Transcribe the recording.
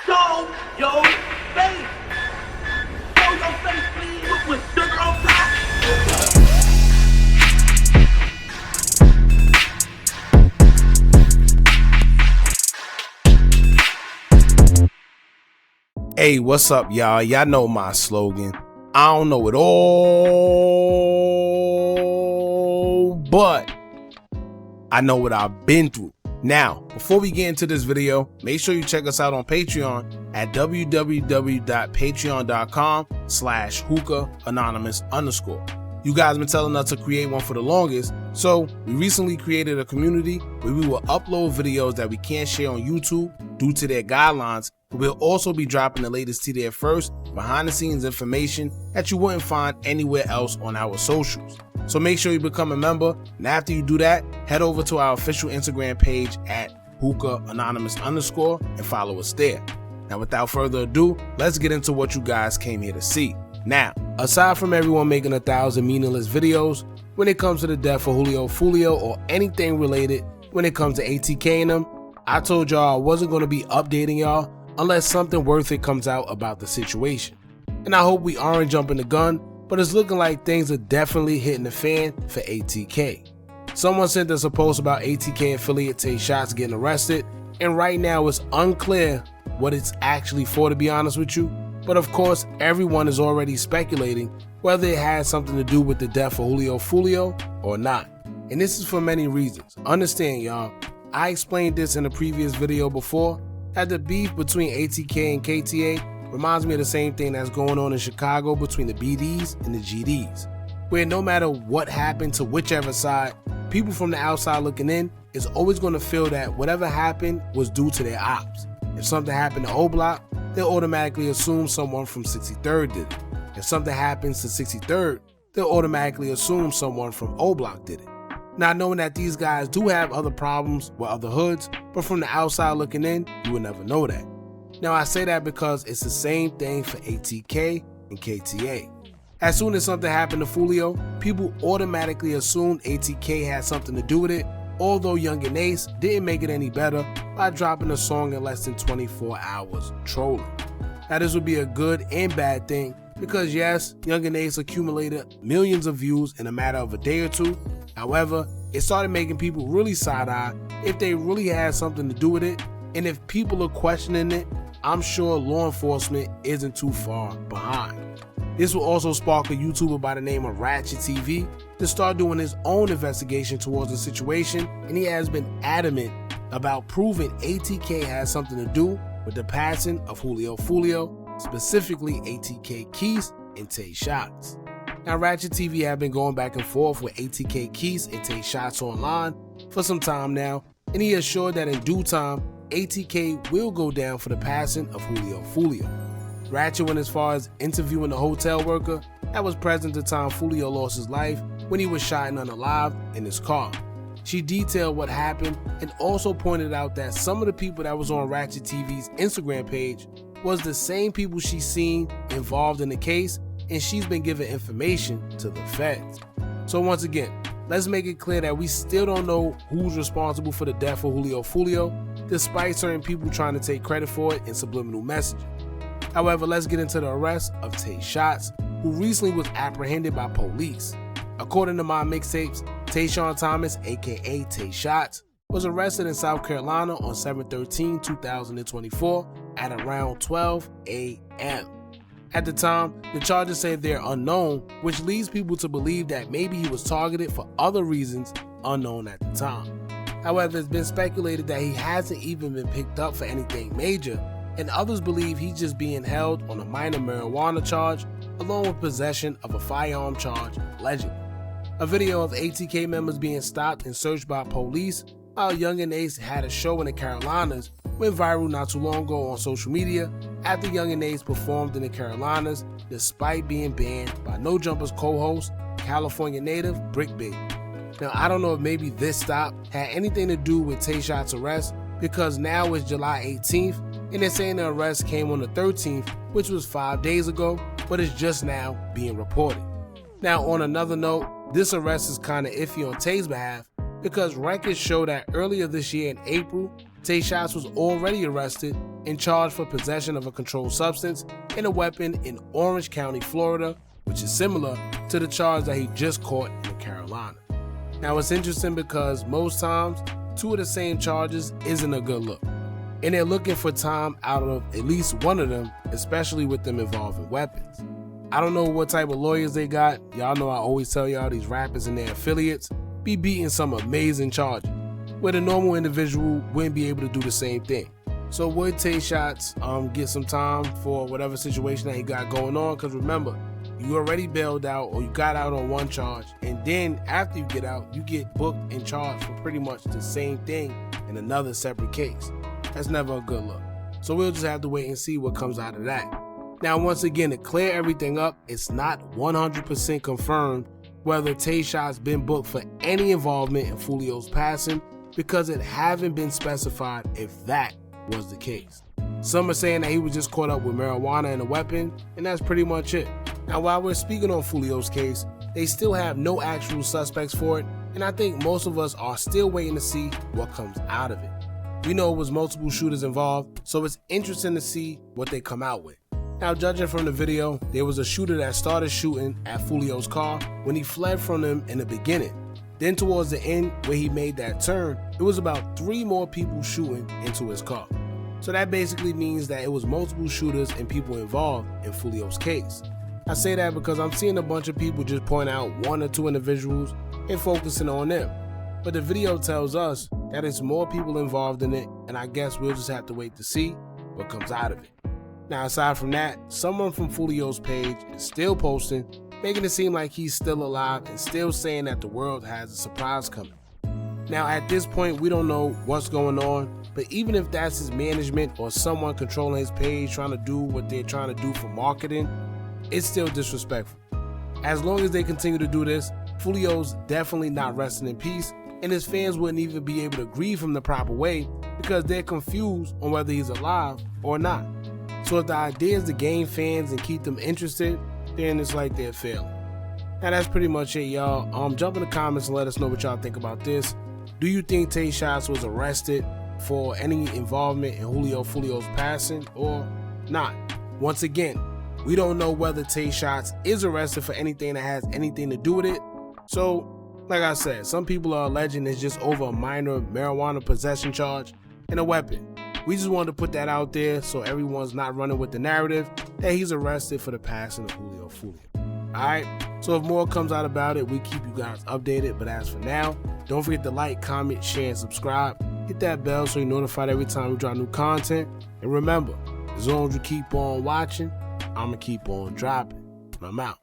Show your face. Show your face, please. With sugar on top. Hey, what's up, y'all? Y'all know my slogan. I don't know it all, but I know what I've been through. Now, before we get into this video, make sure you check us out on Patreon at www.patreon.com/Hookah Anonymous _. You guys been telling us to create one for the longest, so we recently created a community where we will upload videos that we can't share on YouTube due to their guidelines. We'll also be dropping the latest to there first, behind the scenes information that you wouldn't find anywhere else on our socials. So make sure you become a member, and after you do that, head over to our official Instagram page at Hookah Anonymous _ and follow us there. Now without further ado, let's get into what you guys came here to see. Now, aside from everyone making 1,000 meaningless videos, when it comes to the death of Julio or anything related when it comes to ATK and them, I told y'all I wasn't going to be updating y'all unless something worth it comes out about the situation. And I hope we aren't jumping the gun, but it's looking like things are definitely hitting the fan for ATK. Someone sent us a post about ATK affiliate TAY SHOTZZ getting arrested, and right now it's unclear what it's actually for, to be honest with you. But of course, everyone is already speculating whether it has something to do with the death of Julio or not. And this is for many reasons. Understand, y'all, I explained this in a previous video before, that the beef between ATK and KTA reminds me of the same thing that's going on in Chicago between the BDs and the GDs, where no matter what happened to whichever side, people from the outside looking in is always going to feel that whatever happened was due to their ops. If something happened to O Block, they'll automatically assume someone from 63rd did it. If something happens to 63rd, they'll automatically assume someone from O Block did it. Not knowing that these guys do have other problems with other hoods, but from the outside looking in, you would never know that. Now I say that because it's the same thing for ATK and KTA. As soon as something happened to Julio, people automatically assumed ATK had something to do with it, although Yungeen Ace didn't make it any better by dropping a song in less than 24 hours trolling. Now this would be a good and bad thing, because yes, Yungeen Ace accumulated millions of views in a matter of a day or two. However, it started making people really side-eye if they really had something to do with it, and if people are questioning it, I'm sure law enforcement isn't too far behind. This will also spark a YouTuber by the name of Ratchet TV to start doing his own investigation towards the situation, and he has been adamant about proving ATK has something to do with the passing of Julio, specifically ATK Keys and TAY SHOTZZ. Now Ratchet TV have been going back and forth with ATK Keys and TAY SHOTZZ online for some time now, and he assured that in due time, ATK will go down for the passing of Julio. Ratchet went as far as interviewing the hotel worker that was present at the time Julio lost his life when he was shot and unalived in his car. She detailed what happened and also pointed out that some of the people that was on Ratchet TV's Instagram page was the same people she's seen involved in the case, and she's been giving information to the feds. So once again, let's make it clear that we still don't know who's responsible for the death of Julio, despite certain people trying to take credit for it in subliminal messaging. However, let's get into the arrest of TAY SHOTZZ, who recently was apprehended by police. According to my mixtapes, Tayshawn Thomas, aka TAY SHOTZZ, was arrested in South Carolina on 7/13/2024 at around 12 a.m. At the time, the charges say they're unknown, which leads people to believe that maybe he was targeted for other reasons unknown at the time. However, it's been speculated that he hasn't even been picked up for anything major, and others believe he's just being held on a minor marijuana charge along with possession of a firearm charge, allegedly. A video of ATK members being stopped and searched by police while Yungeen Ace had a show in the Carolinas went viral not too long ago on social media after Yungeen Ace performed in the Carolinas despite being banned by No Jumper's co-host, California native Brick Baby. Now I don't know if maybe this stop had anything to do with TAY SHOTZZ's arrest, because now it's July 18th and they're saying the arrest came on the 13th, which was 5 days ago, but it's just now being reported. Now on another note, this arrest is kinda iffy on Tay's behalf, because records show that earlier this year in April, TAY SHOTZZ was already arrested and charged for possession of a controlled substance and a weapon in Orange County, Florida, which is similar to the charge that he just caught in the Carolina. Now it's interesting because most times, two of the same charges isn't a good look. And they're looking for time out of at least one of them, especially with them involving weapons. I don't know what type of lawyers they got. Y'all know I always tell y'all these rappers and their affiliates be beating some amazing charges, where the normal individual wouldn't be able to do the same thing. So would TAY SHOTZZ get some time for whatever situation that he got going on? Because remember, you already bailed out or you got out on one charge, and then after you get out, you get booked and charged for pretty much the same thing in another separate case. That's never a good look. So we'll just have to wait and see what comes out of that. Now, once again, to clear everything up, it's not 100% confirmed whether TAY SHOTZZ been booked for any involvement in Foolio's passing, because it haven't been specified if that was the case. Some are saying that he was just caught up with marijuana and a weapon, and that's pretty much it. Now, while we're speaking on Foolio's case, they still have no actual suspects for it, and I think most of us are still waiting to see what comes out of it. We know it was multiple shooters involved, so it's interesting to see what they come out with. Now, judging from the video, there was a shooter that started shooting at Foolio's car when he fled from them in the beginning. Then towards the end, where he made that turn, it was about 3 more people shooting into his car. So that basically means that it was multiple shooters and people involved in Foolio's case. I say that because I'm seeing a bunch of people just point out 1 or 2 individuals and focusing on them. But the video tells us that it's more people involved in it, and I guess we'll just have to wait to see what comes out of it. Now, aside from that, someone from Foolio's page is still posting, making it seem like he's still alive and still saying that the world has a surprise coming. Now, at this point, we don't know what's going on, but even if that's his management or someone controlling his page trying to do what they're trying to do for marketing, it's still disrespectful. As long as they continue to do this, Foolio's definitely not resting in peace, and his fans wouldn't even be able to grieve him the proper way because they're confused on whether he's alive or not. So if the idea is to gain fans and keep them interested, then it's like they're failing. Now that's pretty much it, y'all. Jump in the comments and let us know what y'all think about this. Do you think TAY SHOTZZ was arrested for any involvement in Foolio's passing or not? Once again, we don't know whether TAY SHOTZZ is arrested for anything that has anything to do with it. So, like I said, some people are alleging it's just over a minor marijuana possession charge and a weapon. We just wanted to put that out there so everyone's not running with the narrative that he's arrested for the passing of Foolio. Alright, so if more comes out about it, we keep you guys updated. But as for now, don't forget to like, comment, share, and subscribe. Hit that bell so you're notified every time we drop new content. And remember, as long as you keep on watching, I'ma keep on dropping. I'm out.